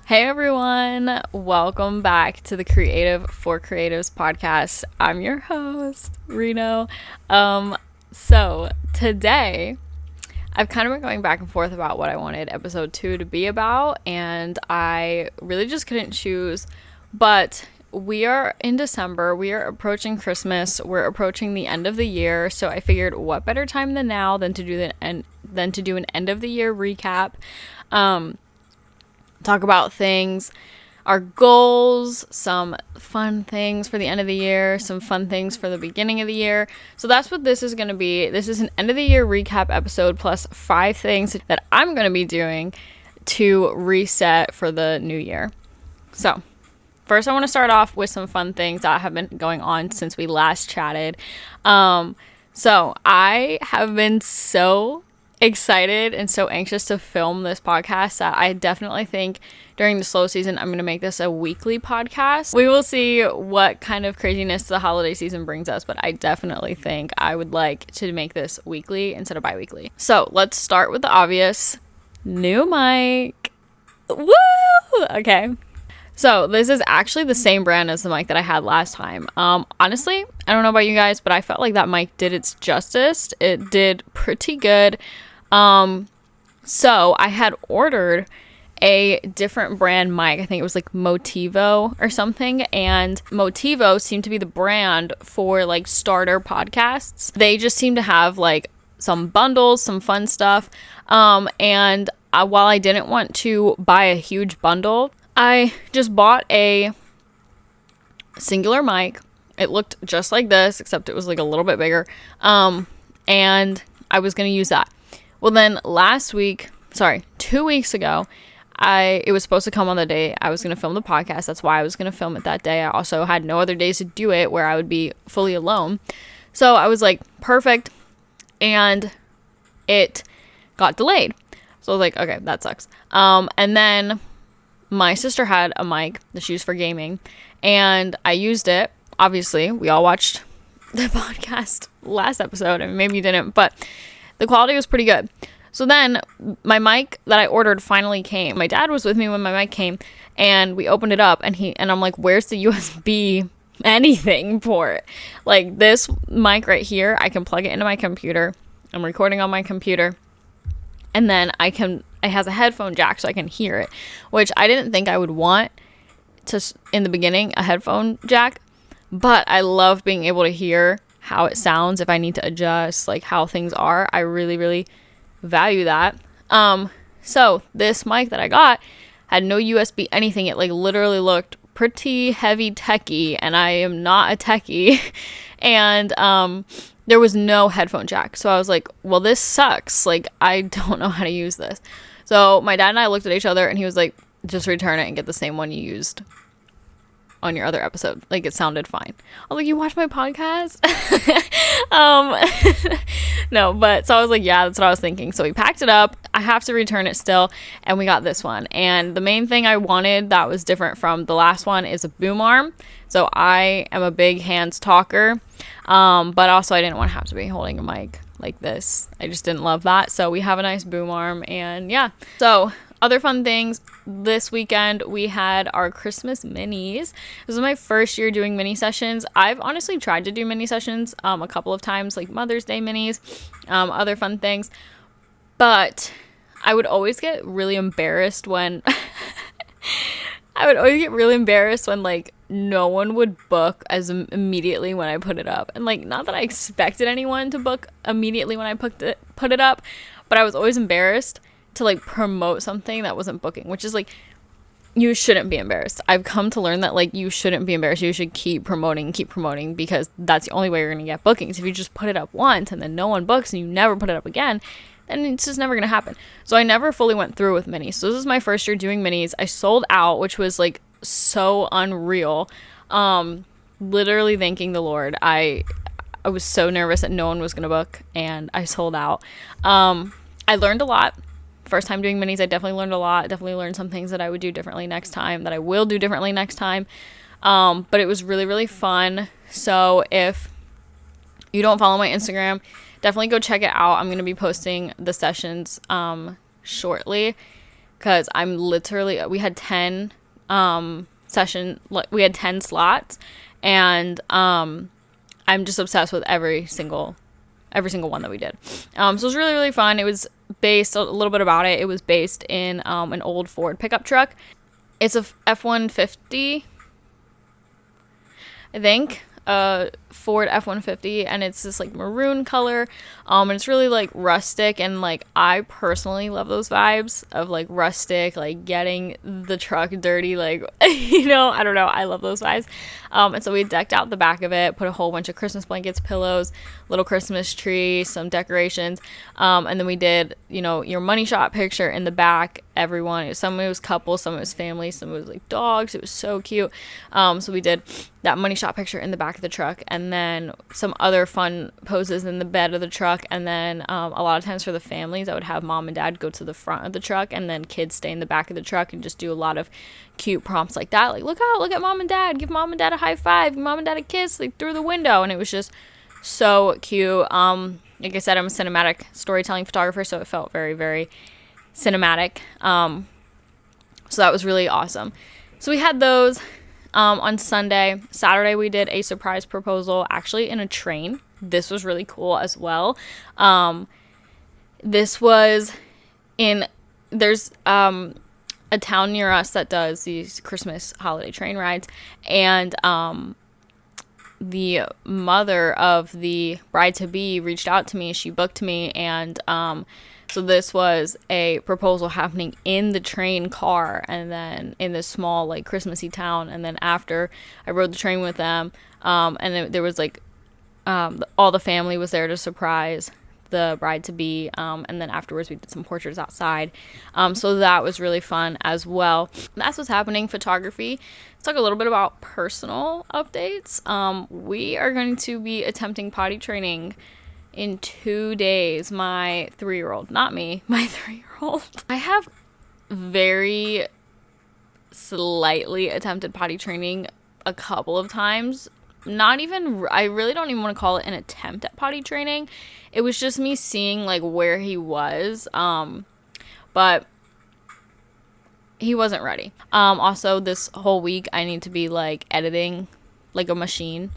Hey everyone, welcome back to the Creative for Creatives podcast. I'm your host, Reno. So today I've kind of been going back and forth about what I wanted episode 2 to be about, and I really just couldn't choose. But we are in December, we are approaching Christmas, we're approaching the end of the year, so I figured what better time than now than to do an end of the year recap. Talk about things, our goals, some fun things for the end of the year, some fun things for the beginning of the year. So that's what this is going to be. This is an end of the year recap episode plus 5 things that I'm going to be doing to reset for the new year. So first, I want to start off with some fun things that have been going on since we last chatted. So I have been so excited and so anxious to film this podcast that I definitely think during the slow season I'm going to make this a weekly podcast. We will see what kind of craziness the holiday season brings us, but I definitely think I would like to make this weekly instead of bi-weekly. So let's start with the obvious. New mic. Woo! Okay. So this is actually the same brand as the mic that I had last time. Honestly, I don't know about you guys, but I felt like that mic did its justice. It did pretty good. So I had ordered a different brand mic. I think it was like Motivo or something. And Motivo seemed to be the brand for like starter podcasts. They just seem to have like some bundles, some fun stuff. While I didn't want to buy a huge bundle, I just bought a singular mic. It looked just like this, except it was like a little bit bigger. And I was going to use that. Well, then 2 weeks ago, it was supposed to come on the day I was going to film the podcast. That's why I was going to film it that day. I also had no other days to do it where I would be fully alone. So I was like, perfect. And it got delayed. So I was like, okay, that sucks. And then my sister had a mic that she used for gaming, and I used it. Obviously, we all watched the podcast last episode, and maybe you didn't, but the quality was pretty good. So then my mic that I ordered finally came. My dad was with me when my mic came, and we opened it up, and I'm like, where's the USB anything port? Like, this mic right here, I can plug it into my computer. I'm recording on my computer, and then it has a headphone jack so I can hear it, which I didn't think I would want in the beginning, a headphone jack, but I love being able to hear how it sounds if I need to adjust, like how things are. I really, really value that. So this mic that I got had no USB anything. It like literally looked pretty heavy techie, and I am not a techie. And there was no headphone jack. So I was like, well, this sucks. Like, I don't know how to use this. So my dad and I looked at each other, and he was like, just return it and get the same one you used on your other episode. Like, it sounded fine. I was like, you watch my podcast? No, but so I was like, yeah, that's what I was thinking. So we packed it up. I have to return it still, and we got this one. And the main thing I wanted that was different from the last one is a boom arm. So I am a big hands talker, but also I didn't want to have to be holding a mic like this. I just didn't love that. So we have a nice boom arm, and yeah. So other fun things, this weekend we had our Christmas minis. This was my first year doing mini sessions. I've honestly tried to do mini sessions a couple of times, like Mother's Day minis, other fun things, but I would always get really embarrassed when like no one would book as immediately when I put it up. And like, not that I expected anyone to book immediately when I put it up, but I was always embarrassed to like promote something that wasn't booking, which is like, you shouldn't be embarrassed. I've come to learn that like, you shouldn't be embarrassed. You should keep promoting, because that's the only way you're going to get bookings. If you just put it up once and then no one books and you never put it up again, then it's just never going to happen. So I never fully went through with minis. So this is my first year doing minis. I sold out, which was like so unreal. Literally thanking the Lord. I was so nervous that no one was going to book, and I sold out. I learned a lot. First time doing minis, I definitely learned a lot. Definitely learned some things that I would do differently next time, that I will do differently next time. But it was really, really fun. So if you don't follow my Instagram, definitely go check it out. I'm going to be posting the sessions shortly, because I'm literally, we had 10 we had 10 slots, and I'm just obsessed with every single one that we did. So it was really, really fun. It was based, a little bit about it, it was based in an old Ford pickup truck. It's a F-150, I think, Ford F-150, and it's this like maroon color, and it's really like rustic, and like I personally love those vibes of like rustic, like getting the truck dirty, like you know, I don't know, I love those vibes. And so we decked out the back of it, put a whole bunch of Christmas blankets, pillows, little Christmas tree, some decorations, and then we did, you know, your money shot picture in the back. Everyone, some of it was couples, some of it was family, some of it was like dogs. It was so cute. So we did that money shot picture in the back of the truck, and then some other fun poses in the bed of the truck, and then a lot of times for the families, I would have mom and dad go to the front of the truck, and then kids stay in the back of the truck and just do a lot of cute prompts like that, like look at mom and dad, give mom and dad a high five, give mom and dad a kiss, like through the window. And it was just so cute. Like I said, I'm a cinematic storytelling photographer, so it felt very, very cinematic. So that was really awesome. So we had those on Sunday. Saturday we did a surprise proposal, actually in a train. This was really cool as well. This was there's a town near us that does these Christmas holiday train rides, and the mother of the bride-to-be reached out to me. She booked me, and so this was a proposal happening in the train car, and then in this small like Christmassy town. And then after I rode the train with them, and there was like all the family was there to surprise the bride-to-be, and then afterwards we did some portraits outside, so that was really fun as well. That's what's happening. Photography. Let's talk a little bit about personal updates. We are going to be attempting potty training in 2 days. My 3-year-old, not me, my 3-year-old. I have very slightly attempted potty training a couple of times. I really don't even want to call it an attempt at potty training. It was just me seeing like where he was, but he wasn't ready. Also this whole week I need to be like editing like a machine.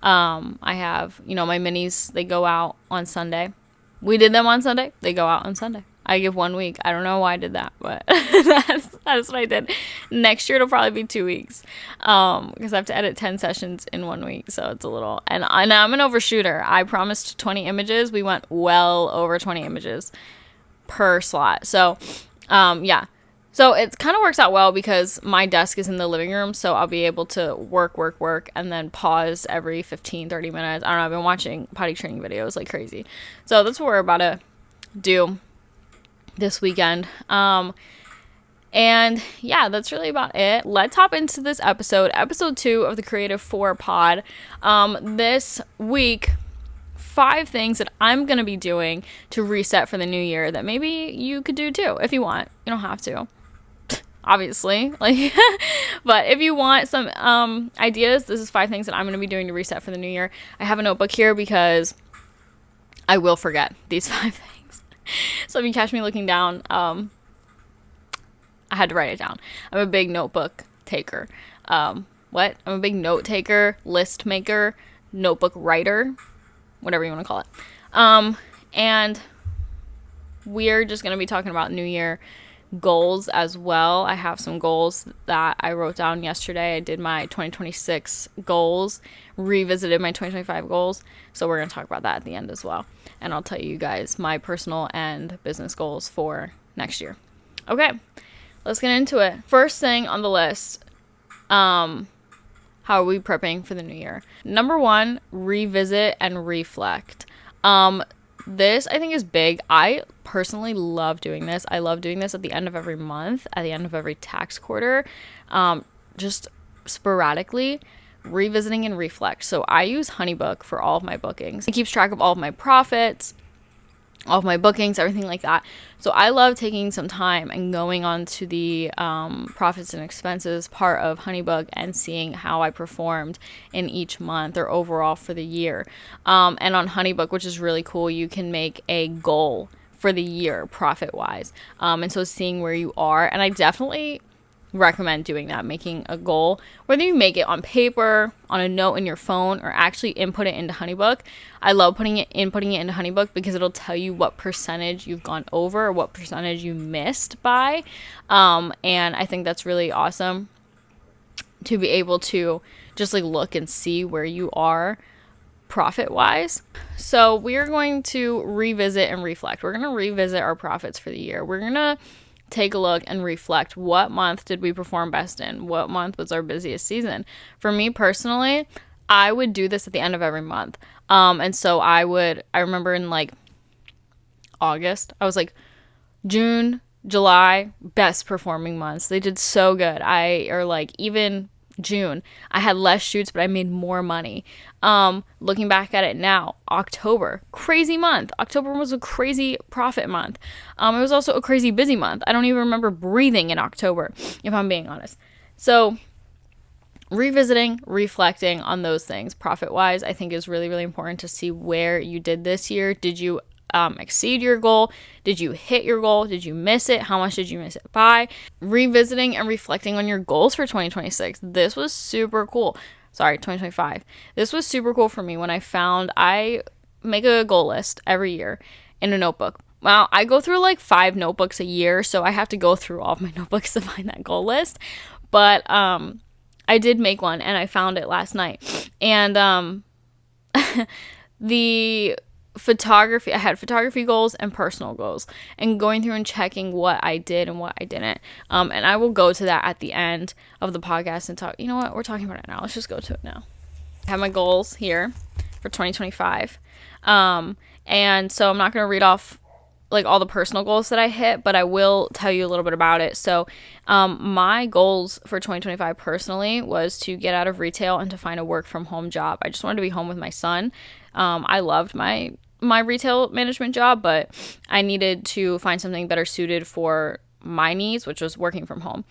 I have, you know, my minis, they go out on Sunday. We did them on Sunday. They go out on Sunday. I give 1 week. I don't know why I did that, but that's what I did. Next year it'll probably be 2 weeks, because I have to edit 10 sessions in 1 week, so it's a little. And I'm an overshooter. I promised 20 images. We went well over 20 images per slot. So, yeah. So it kind of works out well because my desk is in the living room, so I'll be able to work, and then pause every 15, 30 minutes. I don't know. I've been watching potty training videos like crazy. So that's what we're about to do this weekend. And yeah, that's really about it. Let's hop into this episode 2 of the Creative 4 pod. This week, 5 things that I'm going to be doing to reset for the new year that maybe you could do too if you want. You don't have to, obviously, like, but if you want some ideas, this is 5 things that I'm going to be doing to reset for the new year. I have a notebook here because I will forget these 5 things. So if you catch me looking down, I had to write it down. I'm a big notebook taker. I'm a big note taker, list maker, notebook writer, whatever you want to call it. And we're just going to be talking about New Year goals as well. I have some goals that I wrote down yesterday. I did my 2026 goals, revisited my 2025 goals. So we're going to talk about that at the end as well. And I'll tell you guys my personal and business goals for next year. Okay, let's get into it. First thing on the list, how are we prepping for the new year? Number 1, revisit and reflect. This I think is big. I personally love doing this. I love doing this at the end of every month, at the end of every tax quarter, just sporadically revisiting and reflect. So I use Honeybook for all of my bookings. It keeps track of all of my profits, all of my bookings, everything like that. So I love taking some time and going on to the profits and expenses part of Honeybook and seeing how I performed in each month or overall for the year. And on Honeybook, which is really cool, you can make a goal for the year profit wise. And so seeing where you are, and I definitely recommend doing that, making a goal, whether you make it on paper, on a note in your phone, or actually input it into HoneyBook. I love inputting it into HoneyBook because it'll tell you what percentage you've gone over or what percentage you missed by. And I think that's really awesome to be able to just like look and see where you are profit wise. So we are going to revisit and reflect. We're going to revisit our profits for the year. We're going to take a look and reflect, what month did we perform best in? What month was our busiest season? For me personally, I would do this at the end of every month. And so I remember in like August, I was like, June, July, best performing months. They did so good. Even June, I had less shoots, but I made more money. Looking back at it now, October, crazy month. October was a crazy profit month. It was also a crazy busy month. I don't even remember breathing in October, if I'm being honest. So revisiting, reflecting on those things profit wise, I think is really, really important to see where you did this year. Did you exceed your goal? Did you hit your goal? Did you miss it? How much did you miss it by? Revisiting and reflecting on your goals for 2026. This was super cool. 2025. This was super cool for me when I make a goal list every year in a notebook. Well, I go through like 5 notebooks a year, so I have to go through all of my notebooks to find that goal list. But I did make one, and I found it last night. And the photography, I had photography goals and personal goals, and going through and checking what I did and what I didn't. And I will go to that at the end of the podcast and talk. You know what? We're talking about it now. Let's just go to it now. I have my goals here for 2025. And so I'm not going to read off like all the personal goals that I hit, but I will tell you a little bit about it. So my goals for 2025 personally was to get out of retail and to find a work from home job. I just wanted to be home with my son. I loved my retail management job, but I needed to find something better suited for my needs, which was working from home.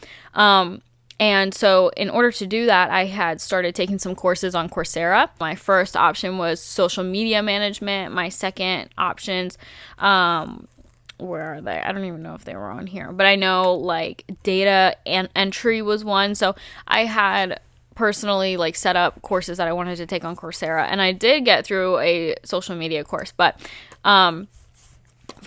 And so in order to do that, I had started taking some courses on Coursera. My first option was social media management. My second options, where are they? I don't even know if they were on here, but I know like data and entry was one. So I had personally like set up courses that I wanted to take on Coursera, and I did get through a social media course, but find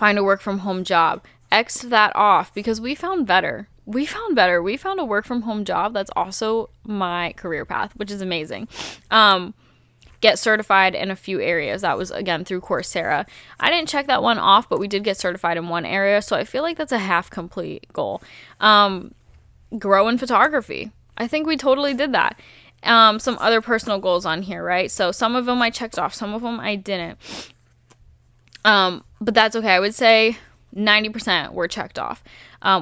a work from home job, X that off because we found better. We found a work from home job that's also my career path, which is amazing. Get certified in a few areas. That was again through Coursera. I didn't check that one off, but we did get certified in one area, so I feel like that's a half complete goal. Grow in photography. I think we totally did that. Some other personal goals on here, right? So some of them I checked off, some of them I didn't. But that's okay. I would say 90% were checked off,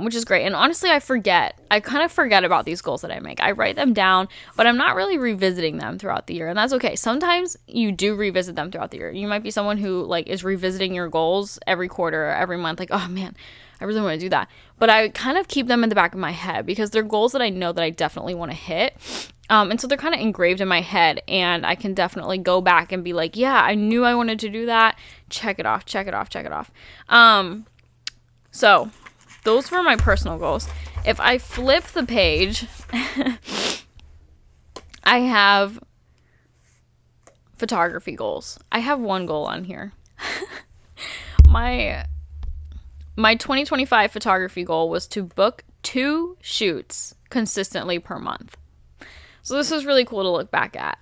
which is great. And honestly, I kind of forget about these goals that I make. I write them down, but I'm not really revisiting them throughout the year. And that's okay. Sometimes you do revisit them throughout the year. You might be someone who like is revisiting your goals every quarter or every month. Like, oh man, I really want to do that. But I kind of keep them in the back of my head because they're goals that I know that I definitely want to hit. And so they're kind of engraved in my head, and I can definitely go back and be like, yeah, I knew I wanted to do that. Check it off. So those were my personal goals. If I flip the page, I have photography goals. I have one goal on here. My 2025 photography goal was to book 2 shoots consistently per month. So this is really cool to look back at.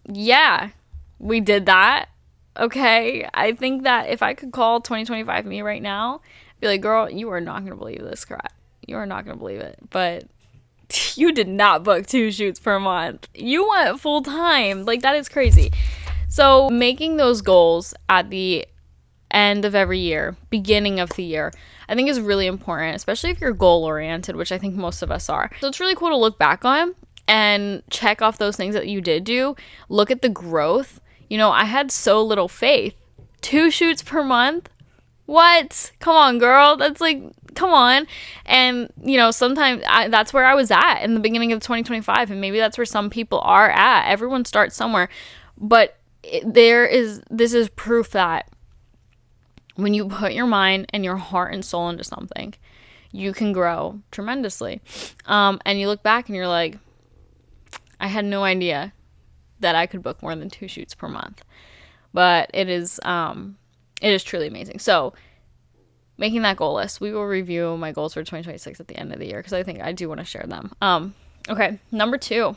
Yeah, we did that. Okay. I think that if I could call 2025 me right now, be like, girl, you are not going to believe this crap. You are not going to believe it. But you did not book 2 shoots per month. You went full time. Like, that is crazy. So making those goals at the end of every year, beginning of the year, I think is really important, especially if you're goal oriented, which I think most of us are. So it's really cool to look back on and check off those things that you did do. Look at the growth. You know, I had so little faith. 2 shoots per month? What? Come on, girl. That's like, come on. And, you know, sometimes that's where I was at in the beginning of 2025. And maybe that's where some people are at. Everyone starts somewhere. But this is proof that when you put your mind and your heart and soul into something, you can grow tremendously. And you look back and you're like, I had no idea that I could book more than 2 shoots per month. But it is truly amazing. So making that goal list, we will review my goals for 2026 at the end of the year, because I think I do want to share them. Okay, number 2.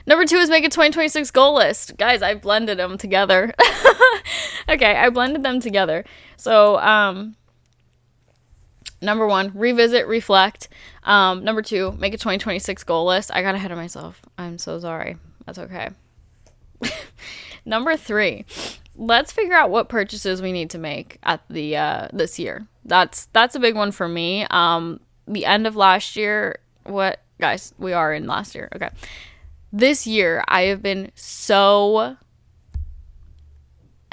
Number 2 is make a 2026 goal list. Guys, I blended them together. Okay, I blended them together. So, number 1, revisit, reflect. Number 2, make a 2026 goal list. I got ahead of myself. I'm so sorry. That's okay. Number 3, let's figure out what purchases we need to make at the this year. That's a big one for me. The end of last year, guys, we are in last year. Okay. This year, I have been so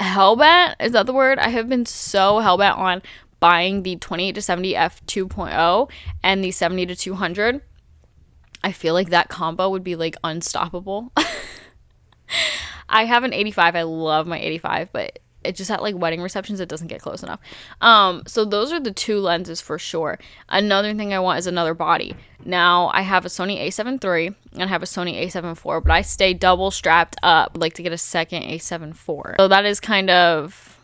hellbent. Is that the word? I have been so hellbent on buying the 28-70 f2.0 and the 70-200. I feel like that combo would be like unstoppable. I have an 85. I love my 85, but it just at like wedding receptions, it doesn't get close enough. So those are the 2 lenses for sure. Another thing I want is another body. Now I have a Sony a7 III and I have a Sony a7 IV, but I stay double strapped up. I'd like to get a second a7 IV. So that is kind of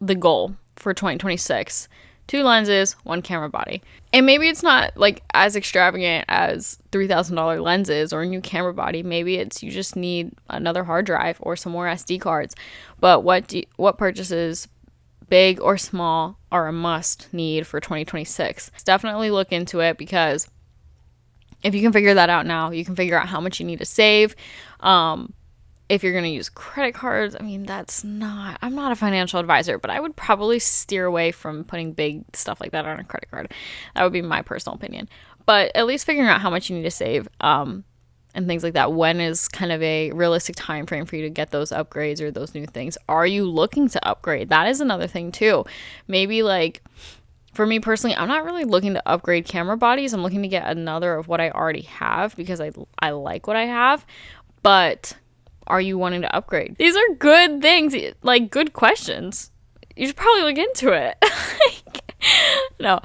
the goal for 2026. 2 lenses, 1 camera body. And maybe it's not like as extravagant as $3,000 lenses or a new camera body. Maybe it's you just need another hard drive or some more SD cards. But what purchases, big or small, are a must need for 2026? Definitely look into it, because if you can figure that out now, you can figure out how much you need to save. If you're going to use credit cards, I mean, I'm not a financial advisor, but I would probably steer away from putting big stuff like that on a credit card. That would be my personal opinion. But at least figuring out how much you need to save, and things like that. When is kind of a realistic time frame for you to get those upgrades or those new things? Are you looking to upgrade? That is another thing too. Maybe like, for me personally, I'm not really looking to upgrade camera bodies. I'm looking to get another of what I already have, because I like what I have. But are you wanting to upgrade? These are good things, like good questions. You should probably look into it. No,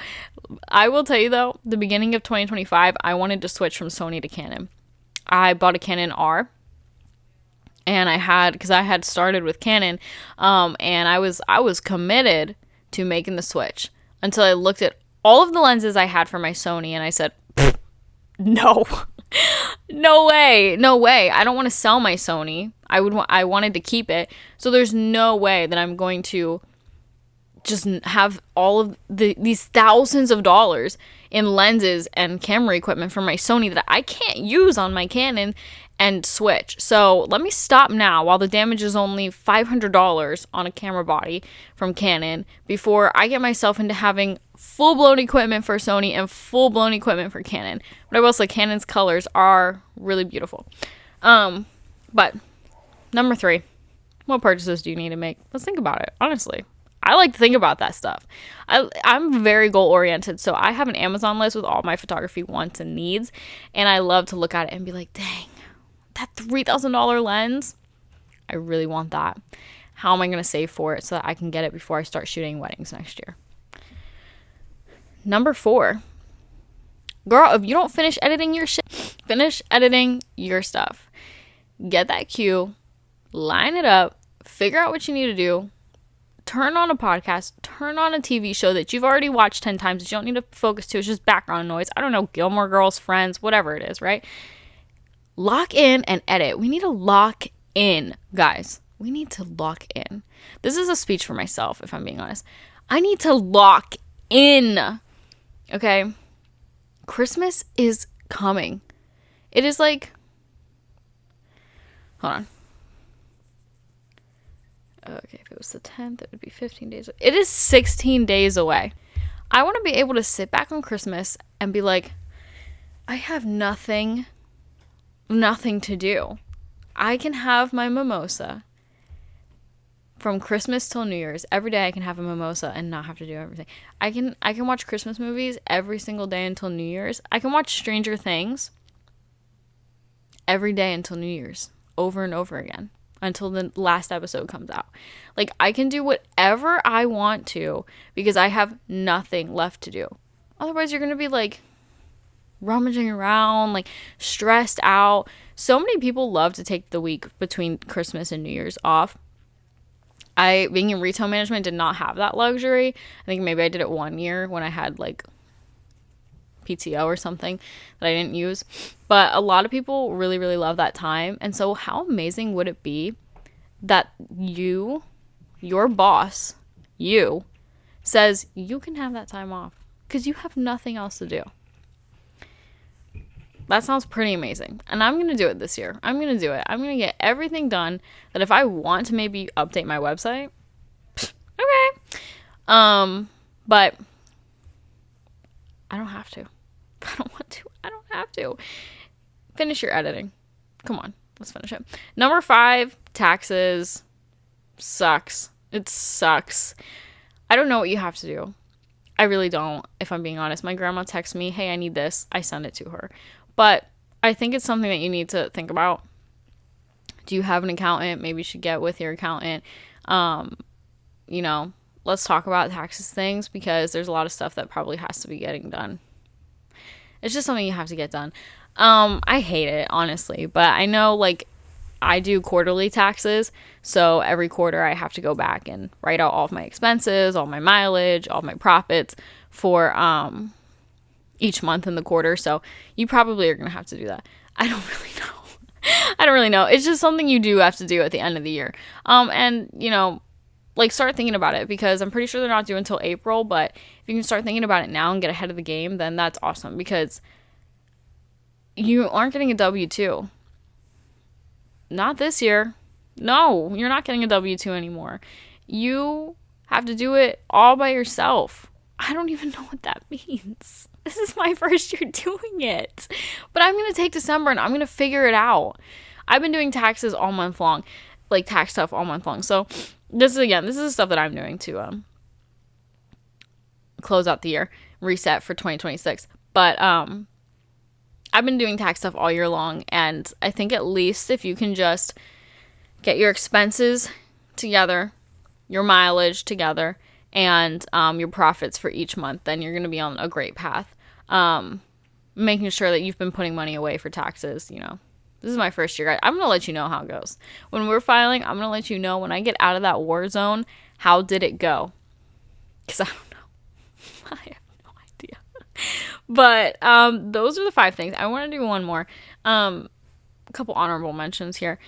I will tell you though, the beginning of 2025, I wanted to switch from Sony to Canon. I bought a Canon R, and because I had started with Canon, and I was committed to making the switch until I looked at all of the lenses I had for my Sony, and I said, no. No way. I don't want to sell my Sony. I wanted to keep it. So there's no way that I'm going to just have all of these thousands of dollars in lenses and camera equipment for my Sony that I can't use on my Canon and switch. So let me stop now while the damage is only $500 on a camera body from Canon, before I get myself into having full-blown equipment for Sony and full-blown equipment for Canon. But I will say Canon's colors are really beautiful. But number 3, what purchases do you need to make? Let's think about it, honestly. I like to think about that stuff. I'm very goal-oriented, so I have an Amazon list with all my photography wants and needs, and I love to look at it and be like, dang, that $3,000 lens, I really want that. How am I going to save for it so that I can get it before I start shooting weddings next year? Number 4, girl, if you don't finish editing your shit, finish editing your stuff. Get that cue, line it up, figure out what you need to do, turn on a podcast, turn on a TV show that you've already watched 10 times that you don't need to focus to. It's just background noise. I don't know, Gilmore Girls, Friends, whatever it is, right? Lock in and edit. We need to lock in, guys. We need to lock in. This is a speech for myself, if I'm being honest. I need to lock in. Okay? Christmas is coming. It is like, hold on. Okay, if it was the 10th, it would be 15 days. It is 16 days away. I want to be able to sit back on Christmas and be like, I have nothing to do. I can have my mimosa from Christmas till New Year's. Every day I can have a mimosa and not have to do everything. I can watch Christmas movies every single day until New Year's. I can watch Stranger Things every day until New Year's, over and over again. until the last episode comes out. Like, I can do whatever I want to because I have nothing left to do. Otherwise, you're going to be like rummaging around, like stressed out. So many people love to take the week between Christmas and New Year's off. I, being in retail management, did not have that luxury. I think maybe I did it one year when I had like PTO or something that I didn't use. But a lot of people really, really love that time. And so how amazing would it be that your boss, says you can have that time off because you have nothing else to do. That sounds pretty amazing. And I'm going to do it this year. I'm going to do it. I'm going to get everything done that if I want to maybe update my website, okay. But I don't have to. I don't want to. I don't have to. Finish your editing. Come on. Let's finish it. Number 5, taxes. Sucks. It sucks. I don't know what you have to do. I really don't, if I'm being honest. My grandma texts me, hey, I need this. I send it to her. But I think it's something that you need to think about. Do you have an accountant? Maybe you should get with your accountant. Let's talk about taxes things because there's a lot of stuff that probably has to be getting done. It's just something you have to get done. I hate it, honestly. But I know, like, I do quarterly taxes. So every quarter I have to go back and write out all of my expenses, all my mileage, all my profits for each month in the quarter. So you probably are going to have to do that. I don't really know. It's just something you do have to do at the end of the year. Start thinking about it because I'm pretty sure they're not due until April. But if you can start thinking about it now and get ahead of the game, then that's awesome because you aren't getting a W-2. Not this year. No, you're not getting a W-2 anymore. You have to do it all by yourself. I don't even know what that means. This is my first year doing it. But I'm going to take December and I'm going to figure it out. I've been doing taxes all month long. Like tax stuff all month long. So this is stuff that I'm doing to close out the year. Reset for 2026. But I've been doing tax stuff all year long. And I think at least if you can just get your expenses together, your mileage together, and your profits for each month, then you're going to be on a great path. Making sure that you've been putting money away for taxes, This is my first year. I'm going to let you know how it goes. When we're filing, I'm going to let you know when I get out of that war zone, how did it go? Because I don't know. I have no idea. But those are the 5 things. I want to do one more. A couple honorable mentions here.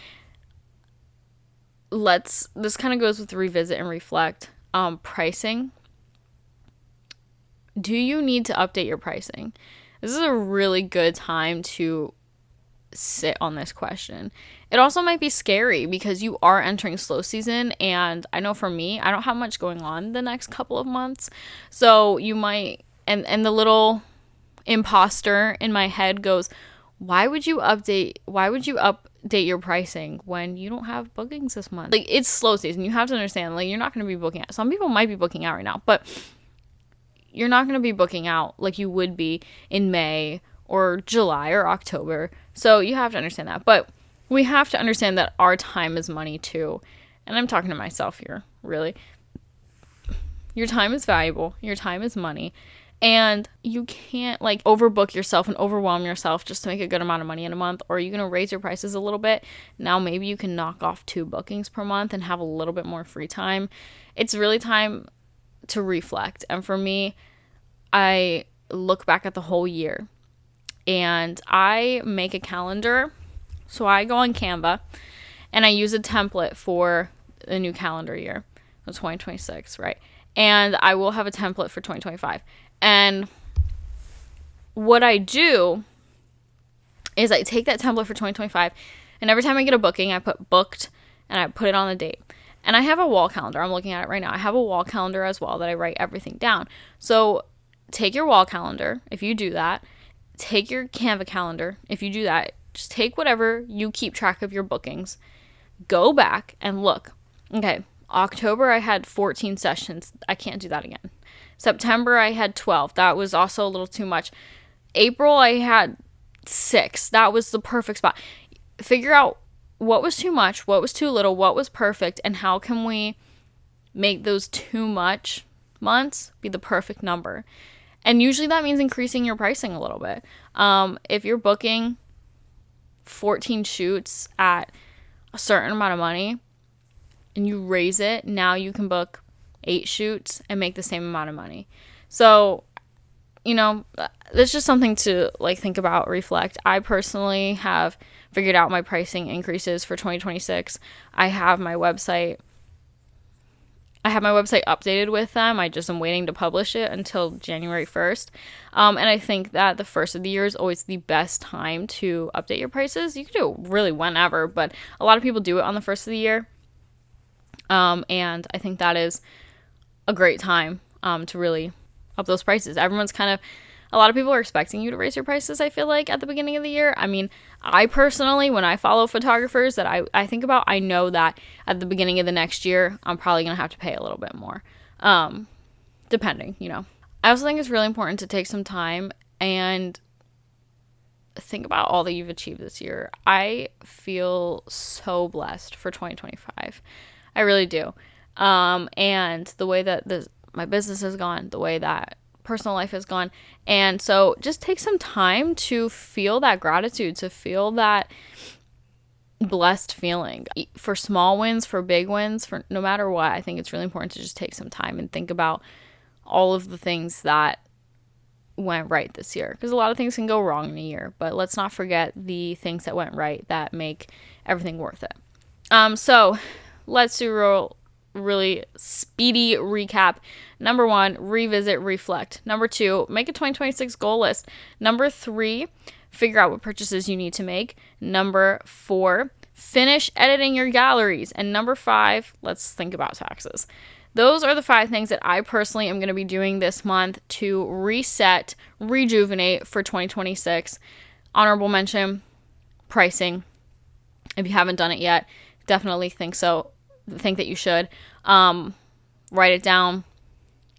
This kind of goes with revisit and reflect. Pricing. Do you need to update your pricing? This is a really good time to sit on this question. It also might be scary because you are entering slow season, and I know for me, I don't have much going on the next couple of months. So you might, and the little imposter in my head goes, why would you update your pricing when you don't have bookings this month? Like, it's slow season. You have to understand, like, you're not going to be booking out. Some people might be booking out right now, but you're not going to be booking out like you would be in May or July or October. So you have to understand that. But we have to understand that our time is money too. And I'm talking to myself here, really. Your time is valuable. Your time is money. And you can't overbook yourself and overwhelm yourself just to make a good amount of money in a month. Or you're going to raise your prices a little bit. Now maybe you can knock off 2 bookings per month and have a little bit more free time. It's really time to reflect. And for me, I look back at the whole year and I make a calendar. So I go on Canva and I use a template for the new calendar year, 2026, right? And I will have a template for 2025. And what I do is I take that template for 2025, and every time I get a booking, I put booked and I put it on the date. And I have a wall calendar. I'm looking at it right now. I have a wall calendar as well that I write everything down. So take your wall calendar if you do that. Take your Canva calendar if you do that. Just take whatever you keep track of your bookings. Go back and look. Okay, October I had 14 sessions. I can't do that again. September I had 12. That was also a little too much. April I had 6. That was the perfect spot. Figure out what was too much, what was too little, what was perfect, and how can we make those too much months be the perfect number. And usually that means increasing your pricing a little bit. If you're booking 14 shoots at a certain amount of money and you raise it, now you can book 8 shoots and make the same amount of money. So, that's just something to think about, reflect. I personally have figured out my pricing increases for 2026. I have my website updated with them. I just am waiting to publish it until January 1st. And I think that the first of the year is always the best time to update your prices. You can do it really whenever, but a lot of people do it on the first of the year. And I think that is a great time to really up those prices. A lot of people are expecting you to raise your prices, I feel like, at the beginning of the year. I mean, I personally, when I follow photographers that I think about, I know that at the beginning of the next year, I'm probably going to have to pay a little bit more, depending, I also think it's really important to take some time and think about all that you've achieved this year. I feel so blessed for 2025. I really do. And the way that my business has gone, the way that personal life has gone. And so just take some time to feel that gratitude, to feel that blessed feeling for small wins, for big wins, for no matter what. I think it's really important to just take some time and think about all of the things that went right this year, because a lot of things can go wrong in a year, but let's not forget the things that went right that make everything worth it. So let's do a really speedy recap. Number 1, revisit, reflect. Number 2, make a 2026 goal list. Number 3, figure out what purchases you need to make. Number 4, finish editing your galleries. And number 5, let's think about taxes. Those are the 5 things that I personally am going to be doing this month to reset, rejuvenate for 2026. Honorable mention, pricing. If you haven't done it yet, definitely think that you should. Write it down,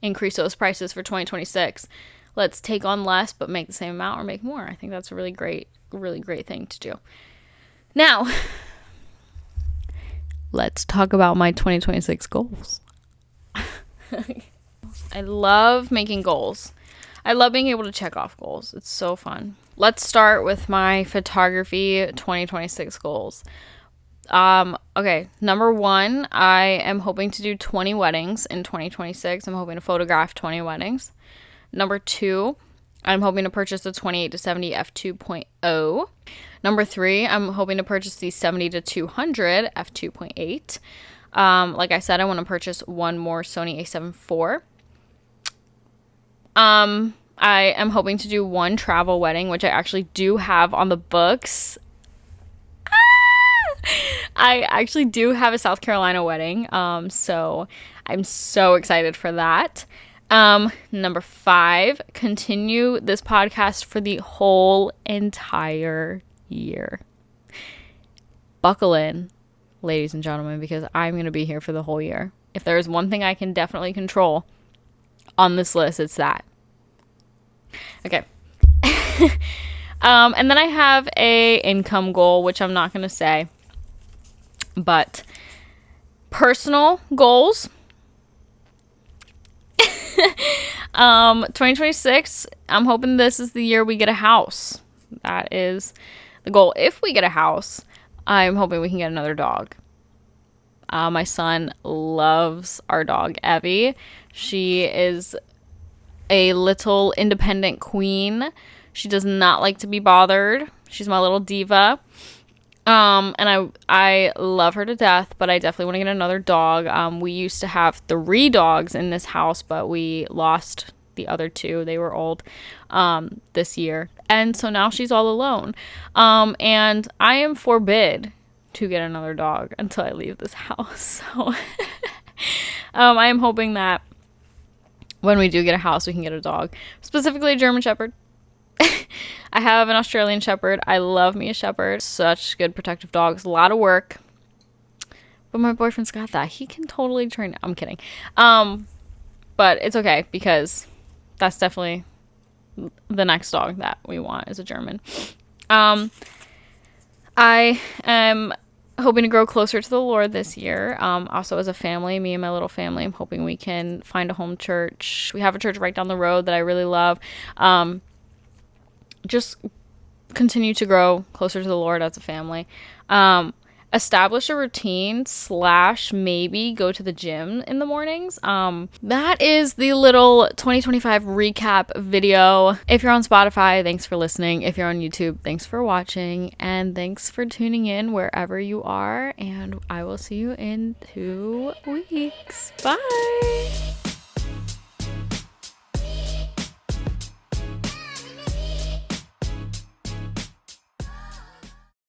increase those prices for 2026. Let's take on less but make the same amount or make more. I think that's a really great thing to do. Now, let's talk about my 2026 goals. I love making goals. I love being able to check off goals. It's so fun. Let's start with my photography 2026 goals. Okay, number 1, I am hoping to do 20 weddings in 2026. I'm hoping to photograph 20 weddings. Number 2, I'm hoping to purchase the 28-70 f2.0. Number 3, I'm hoping to purchase the 70-200 f2.8. Like I said, I want to purchase one more Sony a7 IV. I am hoping to do one travel wedding, which I actually do have on the books. I actually do have a South Carolina wedding, so I'm so excited for that. Number 5, continue this podcast for the whole entire year. Buckle in, ladies and gentlemen, because I'm going to be here for the whole year. If there is one thing I can definitely control on this list, it's that. Okay. And then I have a income goal, which I'm not going to say. But personal goals, 2026, I'm hoping this is the year we get a house. That is the goal. If we get a house, I'm hoping we can get another dog. My son loves our dog, Evie. She is a little independent queen. She does not like to be bothered. She's my little diva. And I love her to death, but I definitely want to get another dog. We used to have 3 dogs in this house, but we lost the other 2. They were old, this year. And so now she's all alone. And I am forbid to get another dog until I leave this house. So, I am hoping that when we do get a house, we can get a dog, specifically a German Shepherd. I have an Australian Shepherd. I love me a Shepherd. Such good protective dogs. A lot of work. But my boyfriend's got that. He can totally train. I'm kidding. But it's okay because that's definitely the next dog that we want is a German. I am hoping to grow closer to the Lord this year. Also, as a family, me and my little family, I'm hoping we can find a home church. We have a church right down the road that I really love. Just continue to grow closer to the Lord as a family. Establish a routine / maybe go to the gym in the mornings. That is the little 2025 recap video. If you're on Spotify, thanks for listening. If you're on YouTube, thanks for watching, and thanks for tuning in wherever you are, and I will see you in 2 weeks. Bye.